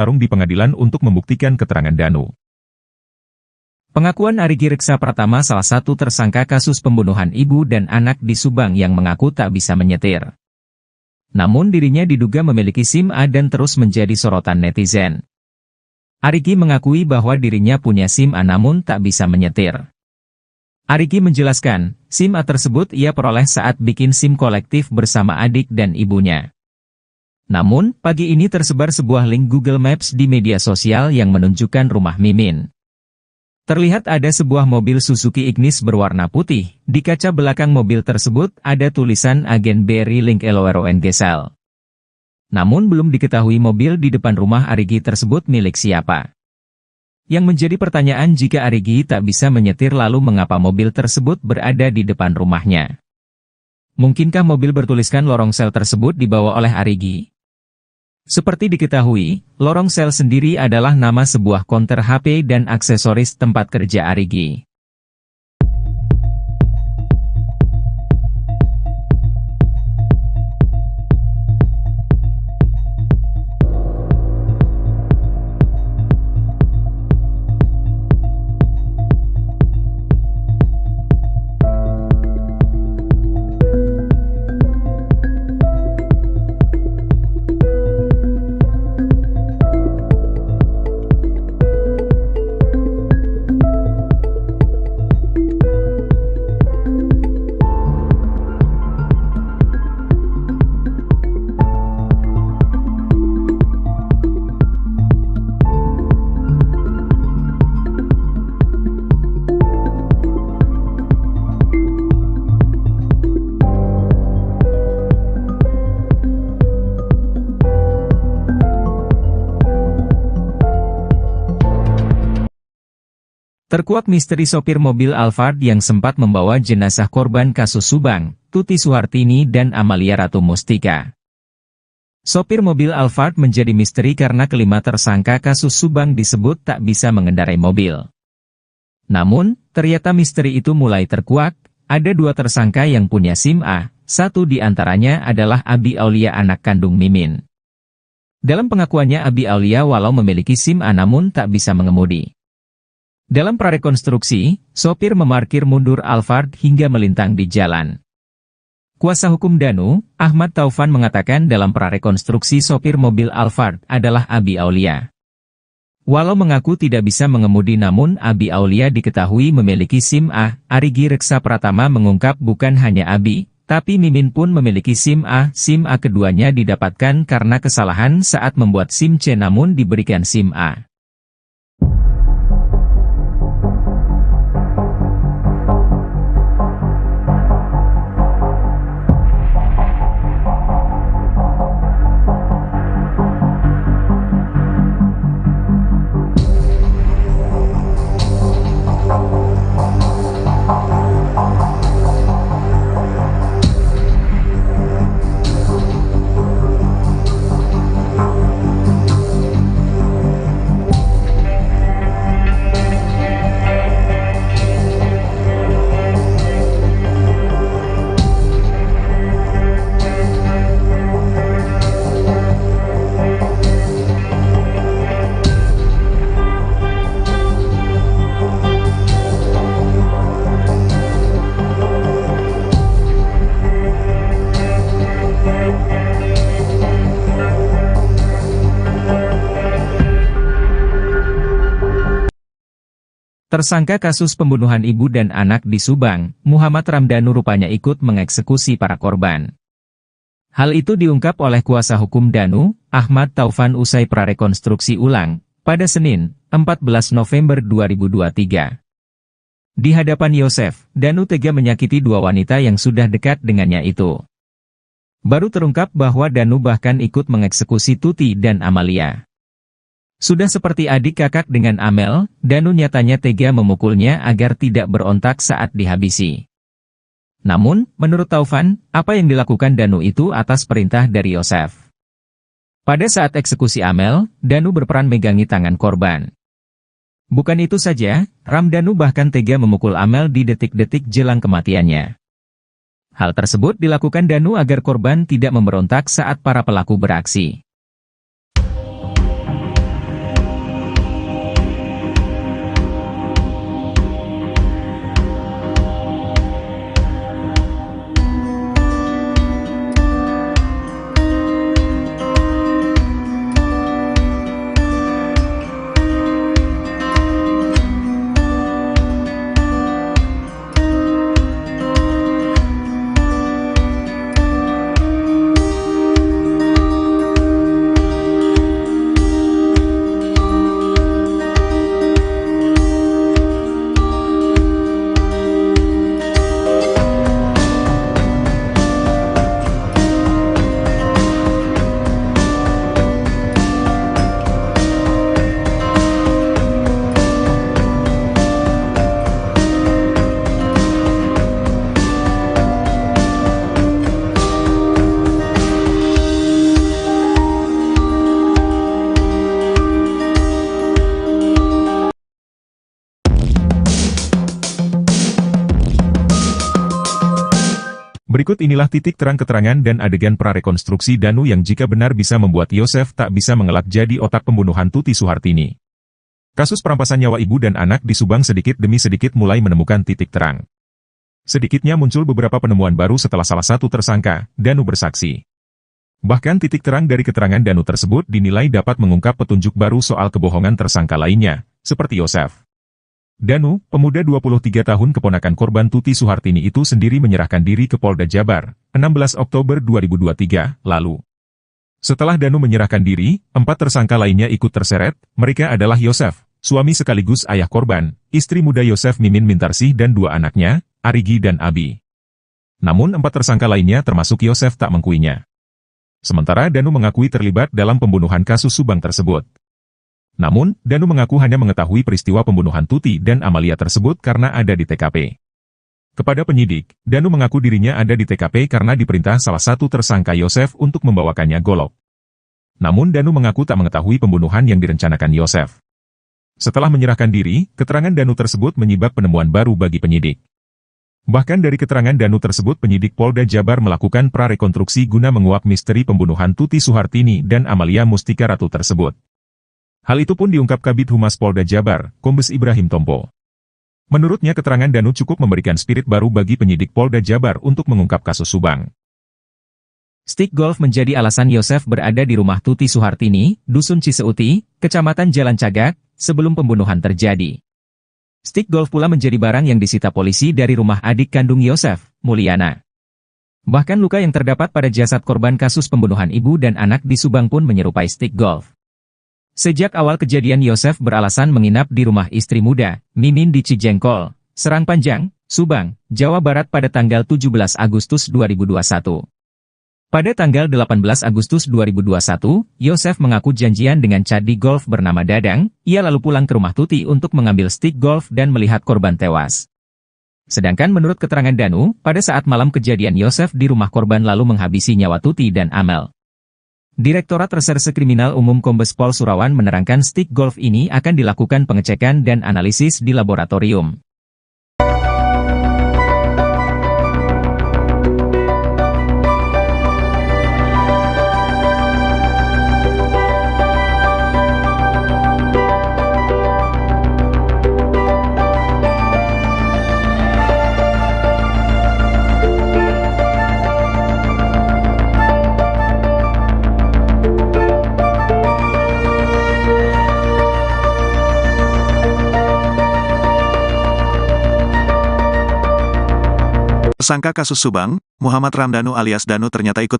bertarung di pengadilan untuk membuktikan keterangan Danu. Pengakuan Arigi Reksa Pratama, salah satu tersangka kasus pembunuhan ibu dan anak di Subang yang mengaku tak bisa menyetir. Namun dirinya diduga memiliki SIM A dan terus menjadi sorotan netizen. Arigi mengakui bahwa dirinya punya SIM A namun tak bisa menyetir. Arigi menjelaskan, SIM A tersebut ia peroleh saat bikin SIM kolektif bersama adik dan ibunya. Namun, pagi ini tersebar sebuah link Google Maps di media sosial yang menunjukkan rumah Mimin. Terlihat ada sebuah mobil Suzuki Ignis berwarna putih. Di kaca belakang mobil tersebut ada tulisan Agen BRI Link Eloero Gesal. Namun belum diketahui mobil di depan rumah Arigi tersebut milik siapa. Yang menjadi pertanyaan, jika Arigi tak bisa menyetir lalu mengapa mobil tersebut berada di depan rumahnya? Mungkinkah mobil bertuliskan Lorong Sel tersebut dibawa oleh Arigi? Seperti diketahui, Lorong Sel sendiri adalah nama sebuah konter HP dan aksesoris tempat kerja Arigi. Terkuak misteri sopir mobil Alphard yang sempat membawa jenazah korban kasus Subang, Tuti Suhartini dan Amalia Ratu Mustika. Sopir mobil Alphard menjadi misteri karena kelima tersangka kasus Subang disebut tak bisa mengendarai mobil. Namun, ternyata misteri itu mulai terkuak. Ada dua tersangka yang punya SIM A, satu di antaranya adalah Abi Aulia, anak kandung Mimin. Dalam pengakuannya, Abi Aulia walau memiliki SIM A namun tak bisa mengemudi. Dalam prarekonstruksi, sopir memarkir mundur Alphard hingga melintang di jalan. Kuasa hukum Danu, Ahmad Taufan, mengatakan dalam prarekonstruksi sopir mobil Alphard adalah Abi Aulia. Walau mengaku tidak bisa mengemudi namun Abi Aulia diketahui memiliki SIM A. Arigi Reksa Pratama mengungkap bukan hanya Abi, tapi Mimin pun memiliki SIM A. SIM A keduanya didapatkan karena kesalahan saat membuat SIM C namun diberikan SIM A. Tersangka kasus pembunuhan ibu dan anak di Subang, Muhammad Ramdhanu rupanya ikut mengeksekusi para korban. Hal itu diungkap oleh kuasa hukum Danu, Ahmad Taufan usai prarekonstruksi ulang, pada Senin, 14 November 2023. Di hadapan Yosef, Danu tega menyakiti dua wanita yang sudah dekat dengannya itu. Baru terungkap bahwa Danu bahkan ikut mengeksekusi Tuti dan Amalia. Sudah seperti adik kakak dengan Amel, Danu nyatanya tega memukulnya agar tidak berontak saat dihabisi. Namun, menurut Taufan, apa yang dilakukan Danu itu atas perintah dari Yosef. Pada saat eksekusi Amel, Danu berperan megangi tangan korban. Bukan itu saja, Ramdhanu bahkan tega memukul Amel di detik-detik jelang kematiannya. Hal tersebut dilakukan Danu agar korban tidak memberontak saat para pelaku beraksi. Berikut inilah titik terang keterangan dan adegan prarekonstruksi Danu yang jika benar bisa membuat Yosef tak bisa mengelak jadi otak pembunuhan Tuti Suhartini. Kasus perampasan nyawa ibu dan anak di Subang sedikit demi sedikit mulai menemukan titik terang. Sedikitnya muncul beberapa penemuan baru setelah salah satu tersangka, Danu bersaksi. Bahkan titik terang dari keterangan Danu tersebut dinilai dapat mengungkap petunjuk baru soal kebohongan tersangka lainnya, seperti Yosef. Danu, pemuda 23 tahun keponakan korban Tuti Suhartini itu sendiri menyerahkan diri ke Polda Jabar, 16 Oktober 2023, lalu. Setelah Danu menyerahkan diri, 4 tersangka lainnya ikut terseret, mereka adalah Yosef, suami sekaligus ayah korban, istri muda Yosef Mimin Mintarsih dan 2 anaknya, Arigi dan Abi. Namun 4 tersangka lainnya termasuk Yosef tak mengkuinya. Sementara Danu mengakui terlibat dalam pembunuhan kasus Subang tersebut. Namun, Danu mengaku hanya mengetahui peristiwa pembunuhan Tuti dan Amalia tersebut karena ada di TKP. Kepada penyidik, Danu mengaku dirinya ada di TKP karena diperintah salah satu tersangka Yosef untuk membawakannya golok. Namun Danu mengaku tak mengetahui pembunuhan yang direncanakan Yosef. Setelah menyerahkan diri, keterangan Danu tersebut menyibak penemuan baru bagi penyidik. Bahkan dari keterangan Danu tersebut penyidik Polda Jabar melakukan prarekonstruksi guna menguak misteri pembunuhan Tuti Suhartini dan Amalia Mustika Ratu tersebut. Hal itu pun diungkap Kabid Humas Polda Jabar, Kombes Ibrahim Tompo. Menurutnya keterangan Danu cukup memberikan spirit baru bagi penyidik Polda Jabar untuk mengungkap kasus Subang. Stick golf menjadi alasan Yosef berada di rumah Tuti Suhartini, Dusun Ciseuti, Kecamatan Jalan Cagak, sebelum pembunuhan terjadi. Stick golf pula menjadi barang yang disita polisi dari rumah adik kandung Yosef, Mulyana. Bahkan luka yang terdapat pada jasad korban kasus pembunuhan ibu dan anak di Subang pun menyerupai stick golf. Sejak awal kejadian Yosef beralasan menginap di rumah istri muda, Mimin di Cijengkol, Serang Panjang, Subang, Jawa Barat pada tanggal 17 Agustus 2021. Pada tanggal 18 Agustus 2021, Yosef mengaku janjian dengan cadi golf bernama Dadang, ia lalu pulang ke rumah Tuti untuk mengambil stick golf dan melihat korban tewas. Sedangkan menurut keterangan Danu, pada saat malam kejadian Yosef di rumah korban lalu menghabisi nyawa Tuti dan Amel. Direktorat Reserse Kriminal Umum Kombes Pol Surawan menerangkan stick golf ini akan dilakukan pengecekan dan analisis di laboratorium. Tersangka kasus Subang, Muhammad Ramdhanu alias Danu ternyata ikut